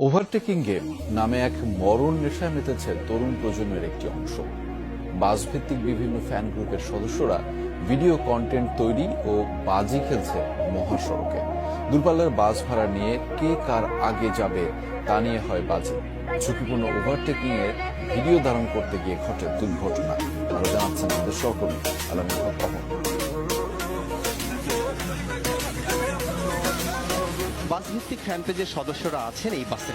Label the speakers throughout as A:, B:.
A: Overtaking game নামে এক মরণ নেশায় মেতেছে তরুণ প্রজন্মের একটি অংশ। বাসভিত্তিক বিভিন্ন ফ্যান গ্রুপের সদস্যরা ভিডিও কন্টেন্ট তৈরি ও বাজি খেলছে মহাসড়কে। দূরপাল্লার বাস ভাড়া নিয়ে কে কার আগে যাবে তা নিয়ে হয় বাজি। ঝুঁকিপূর্ণ ওভারটেকিং এর ভিডিও ধারণ করতে গিয়ে ঘটে দুর্ঘটনা। আরো জানাচ্ছেন আমাদের সহকর্মী আলামিন হক অমর।
B: বাসভিত্তিক ফ্যান পেজের সদস্যরা আছেন এই বাসে।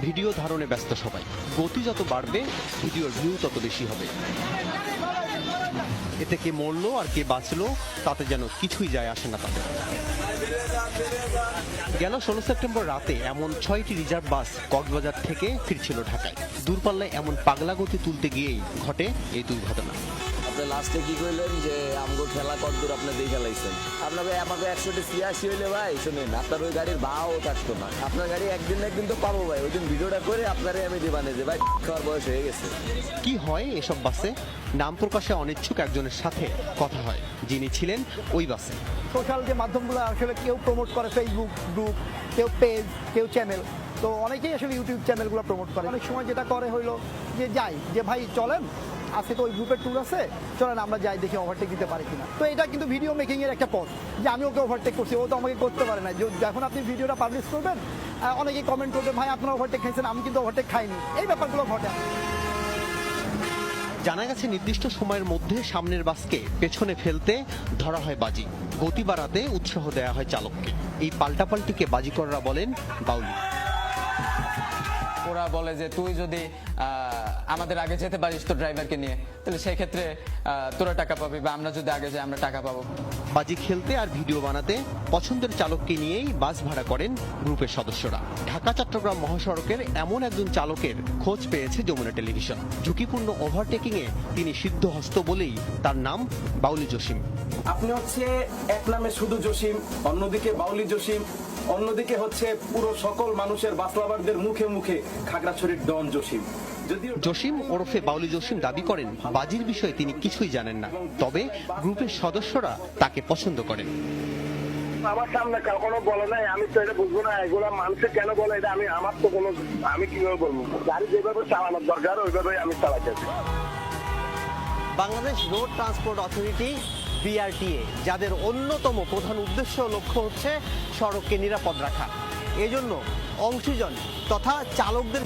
B: ভিডিও ধারণে ব্যস্ত সবাই। গতি যত বাড়বে ভিডিওর ভিউ তত বেশি হবে। এতে কে মরলো আর কে বাঁচলো তাতে যেন কিছুই যায় আসে না তাদের। গেল 16 সেপ্টেম্বর রাতে এমন 6টি রিজার্ভ বাস কক্সবাজার থেকে ফিরছিল ঢাকায়। দূরপাল্লায় এমন পাগলা গতি তুলতে গিয়েই ঘটে এই দুর্ঘটনা।
C: আপনি লাস্টে কি কইলেন যে আমগো খেলা কতদূর আপনি দিয়ে খেলাইছেন? আপনাকে আমাকে 180 হইলে ভাই শুনেন, আপনার ওই গাড়ির ভাও থাকতো না। আপনার গাড়ি একদিন না একদিন তো পাবো ভাই। ওই দিন ভিডিওটা করে আপনারে আমি দিবানে যে ভাই খাওয়ার বয়স হয়ে গেছে।
B: কি হয় এসব বাসে? নাম প্রকাশে অনিচ্ছুক একজনের সাথে কথা হয়, যিনি ছিলেন ওই বাসে।
D: সোশ্যাল যে মাধ্যমগুলো আসলে কেউ প্রমোট করে, ফেসবুক গ্রুপ, কেউ পেজ, কেউ চ্যানেল, তো অনেকেই আসলে ইউটিউব চ্যানেলগুলো প্রমোট করে। অনেক সময় যেটা করে হইলো যে যাই যে ভাই চলেন আজকে তো ওই গ্রুপের ট্যুর আছে, চলেন আমরা যাই দেখি ওভারটেক দিতে পারি কিনা। তো এটা কিন্তু ভিডিও মেকিং এর একটা পথ, যে আমি ওকে ওভারটেক করছি, ও তো আমাকে করতে পারে না। যখন আপনি ভিডিওটা পাবলিশ করবেন অনেকেই কমেন্ট করবে ভাই আপনারা ওভারটেক খাইছেন, আমি কিন্তু ওভারটেক খাইনি। এই ব্যাপারগুলো ঘটে।
B: জানা গেছে নির্দিষ্ট সময়ের মধ্যে সামনের বাসকে পেছনে ফেলতে ধরা হয় বাজি। গতি বাড়াতে উৎসাহ দেওয়া হয় চালককে। এই পাল্টাপাল্টিকে বাজিকররা বলেন বাউলি।
E: ওরা বলে যে তুই যদি আমাদের আগে যেতে পারিস তোর ড্রাইভারকে নিয়ে, তাহলে সেই ক্ষেত্রে তোরা টাকা পাবি, বা আমরা যদি আগে যাই আমরা টাকা পাবো।
B: বাজি খেলতে আর ভিডিও বানাতে পছন্দের চালককে নিয়েই বাস ভাড়া করেন গ্রুপের সদস্যরা। ঢাকা চট্টগ্রাম মহাসড়কের এমন একজন চালকের খোঁজ পেয়েছে যমুনা টেলিভিশন। ঝুঁকিপূর্ণ ওভারটেকিং এ তিনি সিদ্ধহস্ত বলেই তার নাম বাউলি জসিম।
F: আপনি হচ্ছে এক নামে শুধু জসিম, অন্যদিকে বাউলি জসিম, অন্যদিকে হচ্ছে পুরো সকল মানুষের বাসলাবারদের মুখে মুখে খাগড়াছড়ির ডন জসিম।
B: জসিম ওরফে বাউলি জসিম দাবি করেন বাজির বিষয়ে তিনি কিছুই জানেন না, তবে গ্রুপের সদস্যরা তাকে পছন্দ করেন।
G: আমার সামনে কখনো বলে নাই, আমি তো এটা বুঝবো না এগুলা মানুষে কেন বলে এটা। আমার তো কোনো, আমি কিভাবে বলবো? গাড়ি যেভাবে চালানোর দরকার ওইভাবে আমি চালাইতেছি।
B: Bangladesh road transport authority BRTA, যাদের অন্যতম প্রধান উদ্দেশ্য লক্ষ্য হচ্ছে সড়ককে নিরাপদ রাখা, এজন্য অংশীজন তথা চালকদের